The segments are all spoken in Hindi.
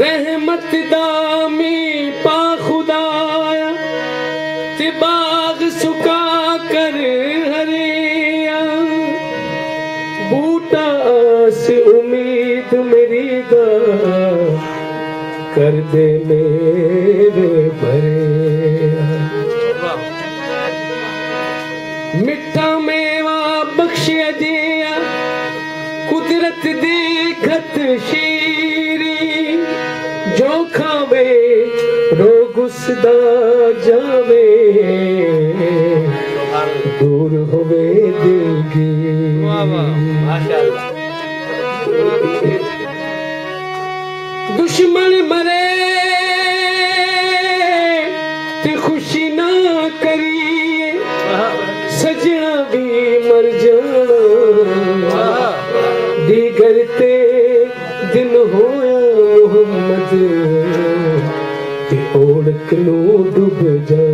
रहमत दामी पा खुदाया ते बाग सुका कर हरिया बूटा से उम्मीद मेरी दा कर दे मेरे भरे मिठा मेवा बख्श अजिया कुदरत देखत शीरी जो खावे रोग उसदा जावे दूर होवे दिल की दुश्मन मरे ते खुशी ना करिए सजना भी मर जाना दीगर ते दिन होया मोहम्मद ते ओढ़क नू डूब जा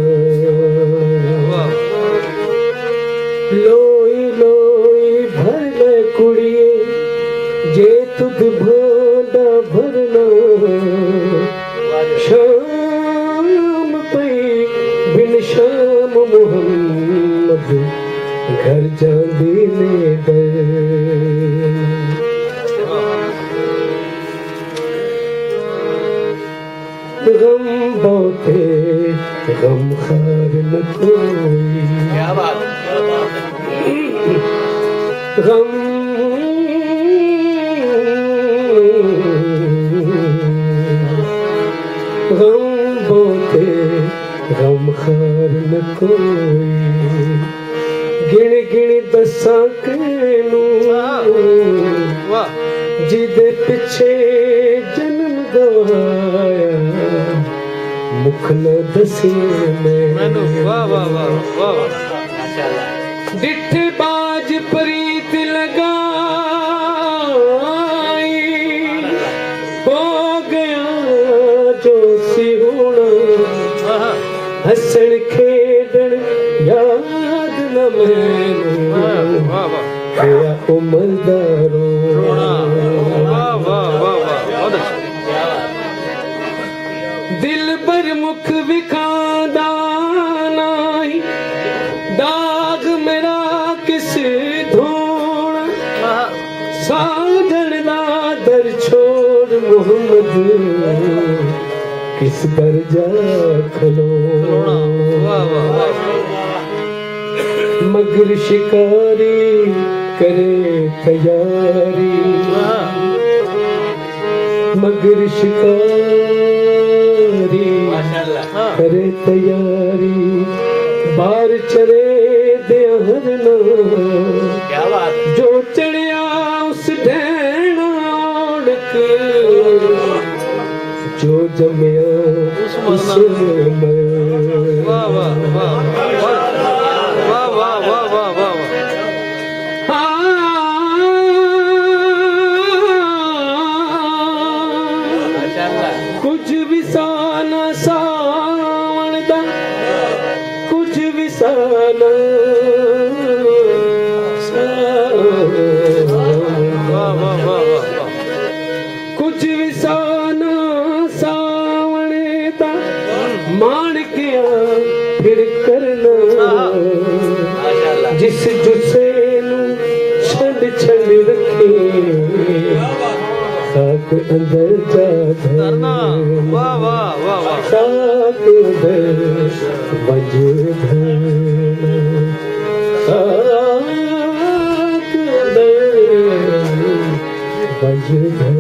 लोई लोई भर ले कुड़िए जे तुद भांडा भरना शाम पई बिन शाम मोहम्मद घर जांदी ने दर गम बहुते गम खार न कोई क्या बात गम गम बहुते गम खार न कोई गिण गिण दसा कैनू जिदे पिछे जन्म गवाया मुख न दसे मैनू डिठ बाज प्रीत लगाई हो गया जो सी होना हसन खेडन याद न मैनू क्या उमर दा रोना दिल पर मुख विखांदा नाई दाग मेरा किस धोना साधन दा दर छोड़ मोहम्मद किस पर जा खलो मगर शिकारी करे तैयारी मगर शिकारी करे तैयारी बार चरे दे हरना जो चढ़िया उस ढैना ओढ़क जो जमया उस मर वाह वाह वाह वाह वाह वाह वाह वाह कुछ विसाना सावण दा कुछ विसाना कुछ विसाना सावण दा माणकिया फिर करना जिस जुसे नू छंड छंड रखे साक अंदर जा धरना वाह वाह वाह वाह साक अंदर बज धरना साक अंदर बज धरना